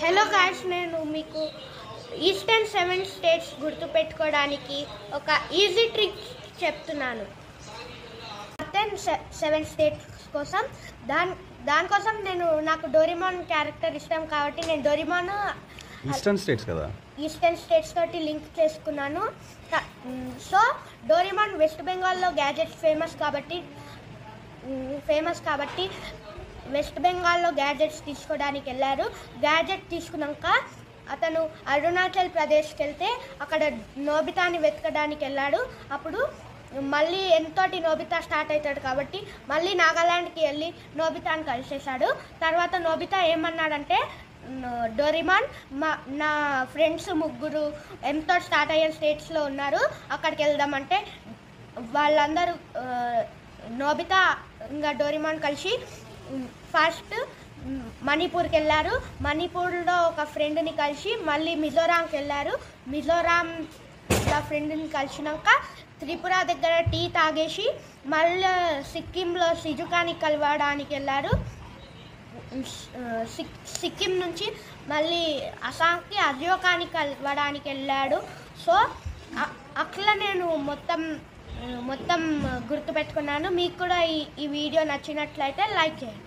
Hello guys, నేను మీకు eastern 7 states గుర్తుపెట్టుకోవడానికి ఒక ఈజీ ట్రిక్ చెప్తున్నాను. ఈస్టర్న్ 7 స్టేట్స్ కోసం దానికోసం నాకు డోరేమాన్ క్యారెక్టర్ ఇష్టం కాబట్టి నేను డోరేమాన్ ఈస్టర్న్ స్టేట్స్ తోటి లింక్ చేసుకున్నాను. సో డోరేమాన్ వెస్ట్ బెంగాల్లో గ్యాజెట్స్ ఫేమస్ కాబట్టి వెస్ట్ బెంగాల్లో గ్యాజెట్స్ తీసుకోవడానికి వెళ్ళారు. గ్యాజెట్ తీసుకున్నాక అతను అరుణాచల్ ప్రదేశ్కి వెళ్తే అక్కడ నోబితాని వెతకడానికి వెళ్ళాడు. అప్పుడు మళ్ళీ ఎంతోటి నోబితా స్టార్ట్ అవుతాడు కాబట్టి మళ్ళీ నాగాలాండ్కి వెళ్ళి నోబితాని కలిసేశాడు. తర్వాత నోబితా ఏమన్నాడంటే, డోరేమాన్ నా ఫ్రెండ్స్ 3 ఎంతో స్టార్ట్ అయ్యే స్టేట్స్లో ఉన్నారు, అక్కడికి వెళ్దామంటే వాళ్ళందరూ నోబితా ఇంకా డోరేమాన్ కలిసి ఫస్ట్ మణిపూర్కి వెళ్ళారు. మణిపూర్లో ఒక ఫ్రెండ్ని కలిసి మళ్ళీ మిజోరాంకి వెళ్ళారు. మిజోరాంలో ఫ్రెండ్ని కలిసినాక త్రిపుర దగ్గర టీ తాగేసి మళ్ళీ సిక్కింలో సిజుకాని కలవడానికి వెళ్ళారు. సిక్కిం నుంచి మళ్ళీ అస్సాంకి అజోకాని కలవడానికి వెళ్ళాడు. సో అట్లా నేను మొత్తం గుర్తుపెట్టుకున్నాను. మీకు కూడా ఈ వీడియో నచ్చినట్లయితే లైక్ చేయండి.